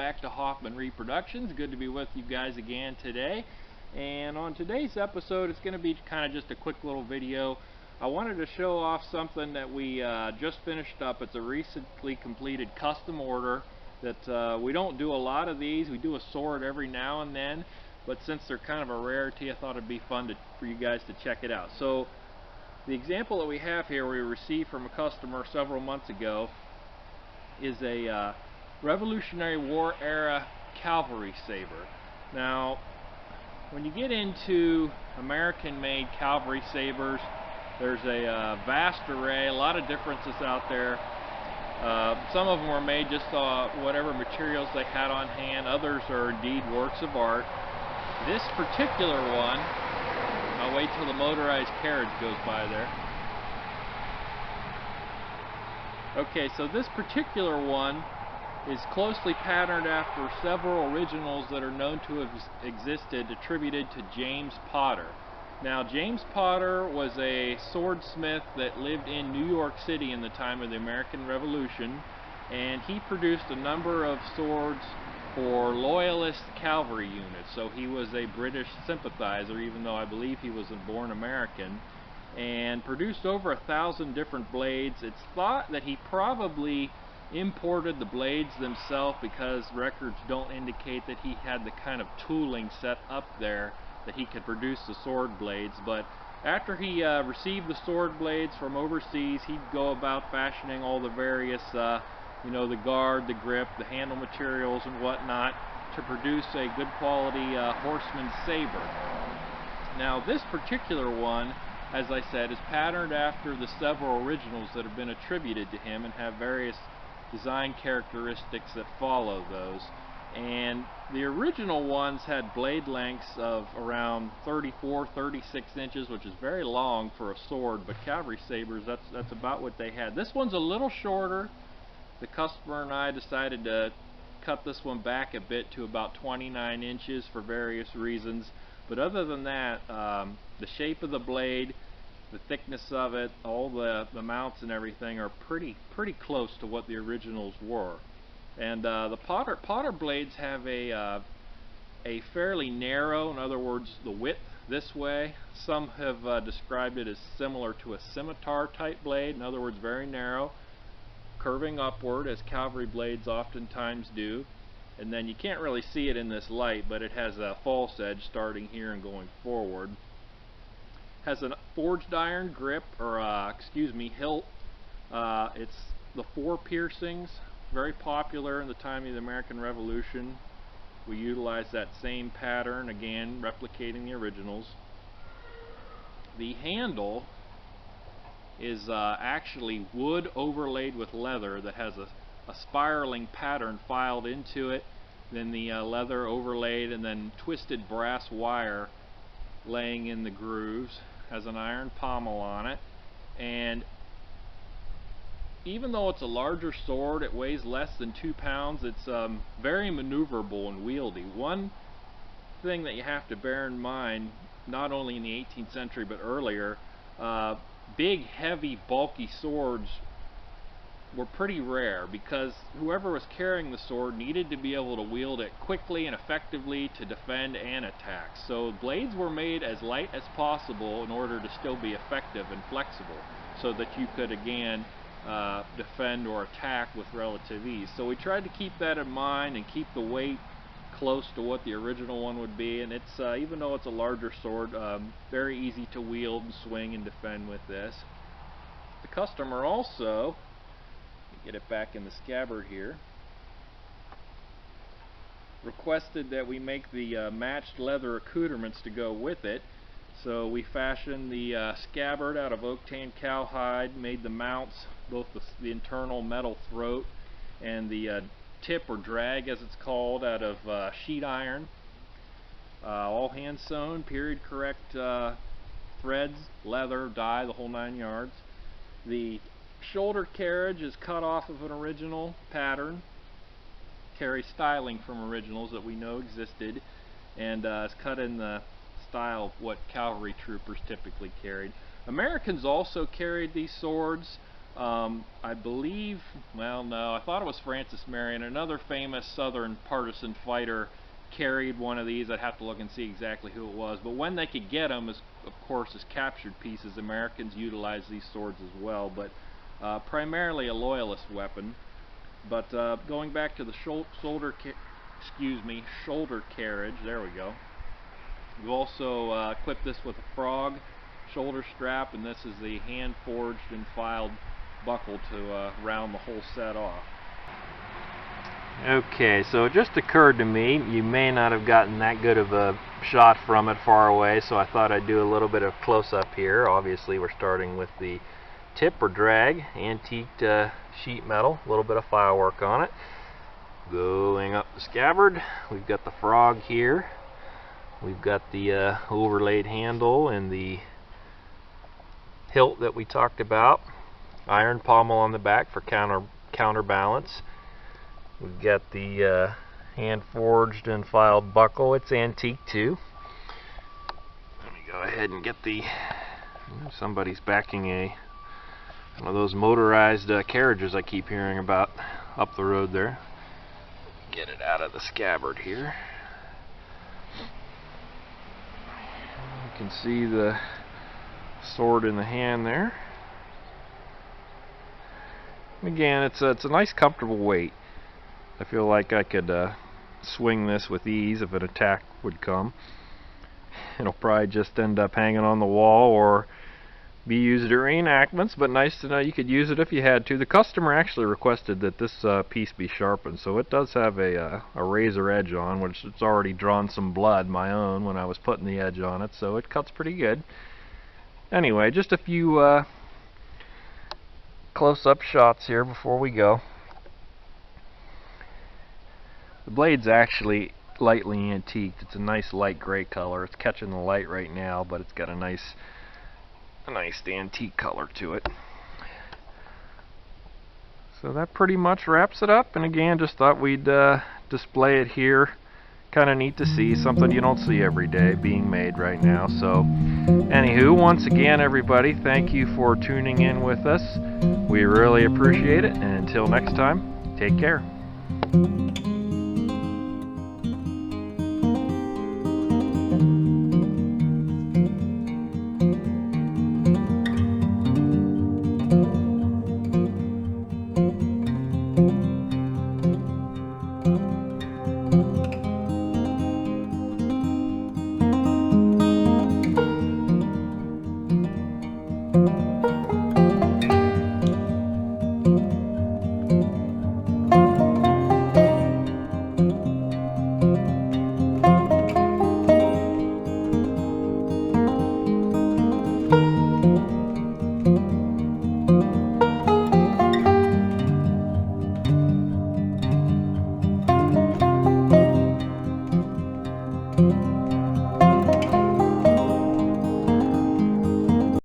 back to Hoffman Reproductions. Good to be with you guys again today. And on today's episode, it's going to be kind of just a quick little video. I wanted to show off something that we just finished up. It's a recently completed custom order that we don't do a lot of these. We do a sword every now and then, but since they're kind of a rarity, I thought it'd be fun for you guys to check it out. So the example that we have here, we received from a customer several months ago, is a Revolutionary War era Cavalry Saber. Now, when you get into American-made Cavalry Sabers, there's a vast array, a lot of differences out there. Some of them were made just whatever materials they had on hand. Others are indeed works of art. This particular one, I'll wait till the motorized carriage goes by there. Okay, so this particular one is closely patterned after several originals that are known to have existed, attributed to James Potter. Now, James Potter was a swordsmith that lived in New York City in the time of the American Revolution, and he produced a number of swords for loyalist cavalry units. So he was a British sympathizer, even though I believe he was a born American, and produced over 1,000 different blades. It's thought that he probably imported the blades themselves because records don't indicate that he had the kind of tooling set up there that he could produce the sword blades. But after he received the sword blades from overseas, he'd go about fashioning all the various, the guard, the grip, the handle materials and whatnot to produce a good quality horseman's saber. Now, this particular one, as I said, is patterned after the several originals that have been attributed to him and have various design characteristics that follow those. And the original ones had blade lengths of around 34, 36 inches, which is very long for a sword, but Cavalry Sabers, that's about what they had. This one's a little shorter. The customer and I decided to cut this one back a bit to about 29 inches for various reasons. But other than that, the shape of the blade, the thickness of it, all the mounts and everything are pretty close to what the originals were. And the Potter blades have a fairly narrow, in other words, the width this way. Some have described it as similar to a scimitar type blade, in other words, very narrow, curving upward as cavalry blades oftentimes do. And then you can't really see it in this light, but it has a false edge starting here and going forward. Has a forged iron grip, or hilt. It's the 4 piercings, very popular in the time of the American Revolution. We utilize that same pattern, again replicating the originals. The handle is actually wood overlaid with leather that has a spiraling pattern filed into it, then the leather overlaid, and then twisted brass wire laying in the grooves. Has an iron pommel on it, and even though it's a larger sword, it weighs less than 2 pounds, it's very maneuverable and wieldy. One thing that you have to bear in mind, not only in the 18th century but earlier, big, heavy, bulky swords were pretty rare because whoever was carrying the sword needed to be able to wield it quickly and effectively to defend and attack. So blades were made as light as possible in order to still be effective and flexible, so that you could again defend or attack with relative ease. So we tried to keep that in mind and keep the weight close to what the original one would be, and it's even though it's a larger sword, very easy to wield and swing and defend with this. The customer also, get it back in the scabbard here, requested that we make the matched leather accoutrements to go with it. So we fashioned the scabbard out of oak tan cowhide, made the mounts, both the internal metal throat and the tip or drag as it's called, out of sheet iron, all hand sewn, period correct threads, leather, dye, the whole 9 yards. The shoulder carriage is cut off of an original pattern, carries styling from originals that we know existed, and is cut in the style of what cavalry troopers typically carried. Americans also carried these swords I believe, well, no, I thought it was Francis Marion. Another famous Southern partisan fighter carried one of these. I'd have to look and see exactly who it was. But when they could get them, of course, as captured pieces, Americans utilized these swords as well. But primarily a loyalist weapon. But going back to the shoulder carriage, there we go. We've also equipped this with a frog shoulder strap, and this is the hand-forged and filed buckle to round the whole set off. Okay, so it just occurred to me, you may not have gotten that good of a shot from it far away, so I thought I'd do a little bit of close-up here. Obviously we're starting with the tip or drag, antiqued sheet metal, a little bit of file work on it. Going up the scabbard, we've got the frog here. We've got the overlaid handle and the hilt that we talked about. Iron pommel on the back for counterbalance. We've got the hand forged and filed buckle. It's antique too. Let me go ahead and get the, somebody's backing one of those motorized carriages I keep hearing about up the road there. Get it out of the scabbard here. You can see the sword in the hand there. Again, it's a nice comfortable weight. I feel like I could swing this with ease if an attack would come. It'll probably just end up hanging on the wall or be used during reenactments, but nice to know you could use it if you had to. The customer actually requested that this piece be sharpened, so it does have a razor edge on, which it's already drawn some blood, my own, when I was putting the edge on it, so it cuts pretty good. Anyway, just a few close-up shots here before we go. The blade's actually lightly antiqued. It's a nice light gray color. It's catching the light right now, but it's got a nice antique color to it. So that pretty much wraps it up, and again, just thought we'd display it here. Kind of neat to see, something you don't see every day being made right now. So anywho, once again everybody, thank you for tuning in with us. We really appreciate it, and until next time, take care.